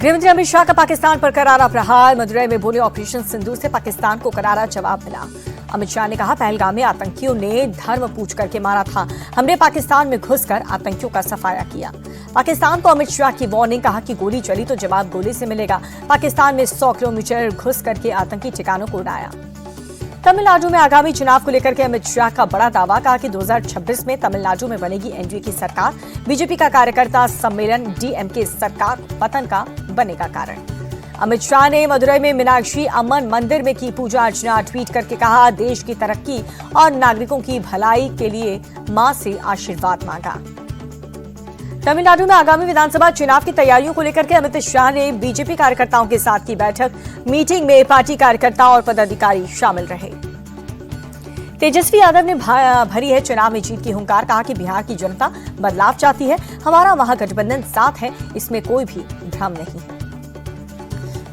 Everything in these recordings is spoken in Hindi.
गृहमंत्री अमित शाह का पाकिस्तान पर करारा प्रहार। मदुरई में बोले ऑपरेशन सिंदूर से पाकिस्तान को करारा जवाब मिला। अमित शाह ने कहा पहलगाम में आतंकियों ने धर्म पूछ करके मारा था, हमने पाकिस्तान में घुसकर आतंकियों का सफाया किया। पाकिस्तान को अमित शाह की वार्निंग, कहा कि गोली चली तो जवाब गोली से मिलेगा। पाकिस्तान में 100 किलोमीटर घुस करके आतंकी ठिकानों को उड़ाया। तमिलनाडु में आगामी चुनाव को लेकर के अमित शाह का बड़ा दावा, कहा कि 2026 में तमिलनाडु में बनेगी एनडीए की सरकार। बीजेपी का कार्यकर्ता सम्मेलन डीएमके सरकार पतन का बनेगा कारण। अमित शाह ने मदुरई में मीनाक्षी अम्मन मंदिर में की पूजा अर्चना। ट्वीट करके कहा देश की तरक्की और नागरिकों की भलाई के लिए मां से आशीर्वाद मांगा। तमिलनाडु में आगामी विधानसभा चुनाव की तैयारियों को लेकर के अमित शाह ने बीजेपी कार्यकर्ताओं के साथ की बैठक। मीटिंग में पार्टी कार्यकर्ता और पदाधिकारी शामिल रहे। तेजस्वी यादव ने भरी है चुनाव में जीत की हुंकार, कहा कि बिहार की जनता बदलाव चाहती है, हमारा महागठबंधन साथ है, इसमें कोई भी भ्रम नहीं है।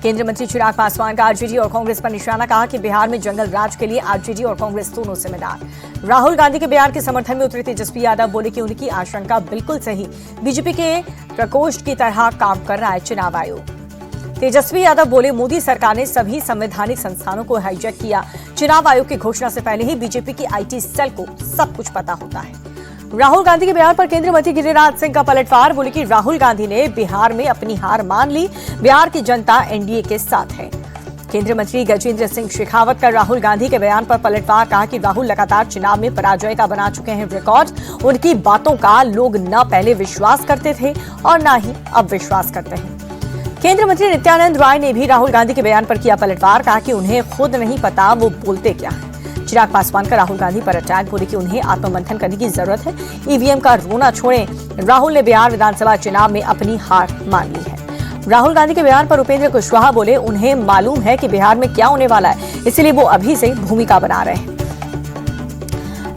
केंद्रीय मंत्री चिराग पासवान का आरजेडी और कांग्रेस पर निशाना, कहा कि बिहार में जंगल राज के लिए आरजेडी और कांग्रेस दोनों जिम्मेदार। राहुल गांधी के बयान के समर्थन में उतरे तेजस्वी यादव, बोले कि उनकी आशंका बिल्कुल सही, बीजेपी के प्रकोष्ठ की तरह काम कर रहा है चुनाव आयोग। तेजस्वी यादव बोले मोदी सरकार ने सभी संवैधानिक संस्थानों को हाईजैक किया। चुनाव आयोग की घोषणा से पहले ही बीजेपी की आईटी सेल को सब कुछ पता होता है। राहुल गांधी के बयान पर केंद्रीय मंत्री गिरिराज सिंह का पलटवार, बोले कि राहुल गांधी ने बिहार में अपनी हार मान ली, बिहार की जनता एनडीए के साथ है। केंद्रीय मंत्री गजेंद्र सिंह शेखावत का राहुल गांधी के बयान पर पलटवार, कहा कि राहुल लगातार चुनाव में पराजय का बना चुके हैं रिकॉर्ड। उनकी बातों का लोग न पहले विश्वास करते थे और न ही अब विश्वास करते हैं। केंद्रीय मंत्री नित्यानंद राय ने भी राहुल गांधी के बयान पर किया पलटवार, कहा कि उन्हें खुद नहीं पता वो बोलते क्या है। चिराग पासवान का राहुल गांधी पर अटैक, बोले कि उन्हें आत्ममंथन करने की जरूरत है, ईवीएम का रोना छोड़ें। राहुल ने बिहार विधानसभा चुनाव में अपनी हार मान ली है। राहुल गांधी के बयान पर उपेंद्र कुशवाहा बोले उन्हें मालूम है कि बिहार में क्या होने वाला है, इसलिए वो अभी से भूमिका बना रहे हैं।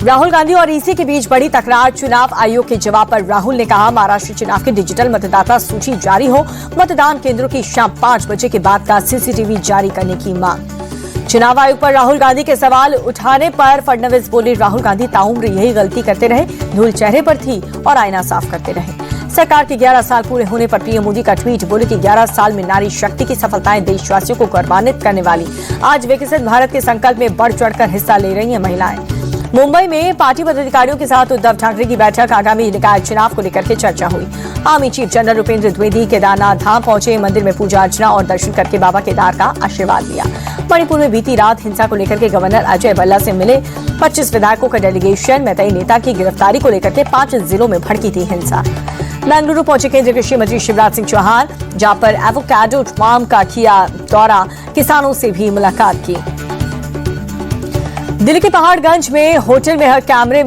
राहुल गांधी और ईसी के बीच बड़ी तकरार। चुनाव आयोग के जवाब पर राहुल ने कहा महाराष्ट्र चुनाव की डिजिटल मतदाता सूची जारी हो, मतदान केंद्रों की शाम 5 बजे के बाद का सीसीटीवी जारी करने की मांग। चुनाव आयोग पर राहुल गांधी के सवाल उठाने पर फडणवीस बोले राहुल गांधी ताउम्र यही गलती करते रहे, धूल चेहरे पर थी और आईना साफ करते रहे। सरकार के 11 साल पूरे होने पर पीएम मोदी का ट्वीट, बोले कि 11 साल में नारी शक्ति की सफलताएं देशवासियों को गौरवान्वित करने वाली। आज विकसित भारत के संकल्प में बढ़ चढ़कर हिस्सा ले रही हैं महिलाएं। मुंबई में पार्टी पदाधिकारियों के साथ उद्धव ठाकरे की बैठक, आगामी निकाय चुनाव को लेकर के चर्चा हुई। Army chief general Upendra Dwivedi Kedarnath Dham पहुंचे, मंदिर में पूजा अर्चना और दर्शन करके बाबा केदार का आशीर्वाद लिया। मणिपुर में बीती रात हिंसा को लेकर के गवर्नर अजय भल्ला से मिले 25 विधायकों का डेलीगेशन। मैतेई नेता की गिरफ्तारी को लेकर के 5 जिलों में भड़की थी हिंसा। बेंगलुरु पहुंचे केंद्रीय कृषि मंत्री शिवराज सिंह चौहान, जहां पर एवोकाडो फार्म का किया दौरा, किसानों से भी मुलाकात की। दिल्ली के पहाड़गंज में होटल में कमरे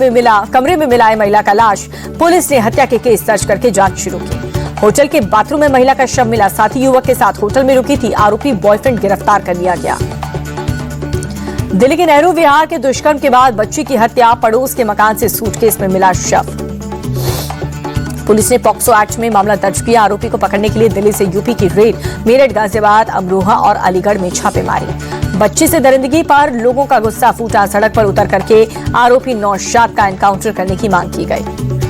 में मिला महिला का लाश। पुलिस ने हत्या के केस दर्ज करके जांच शुरू की। होटल के बाथरूम में महिला का शव मिला, साथी युवक के साथ होटल में रुकी थी। आरोपी बॉयफ्रेंड गिरफ्तार कर लिया गया। दिल्ली के नेहरू विहार के दुष्कर्म के बाद बच्ची की हत्या, पड़ोस के मकान से सूटकेस में मिला शव। पुलिस ने पॉक्सो एक्ट में मामला दर्ज किया। आरोपी को पकड़ने के लिए दिल्ली से यूपी की रेड, मेरठ, गाजियाबाद, अमरोहा और अलीगढ़ में छापेमारी। बच्ची से दरिंदगी पर लोगों का गुस्सा फूटा, सड़क पर उतर करके आरोपी नौशाद का एनकाउंटर करने की मांग की गई।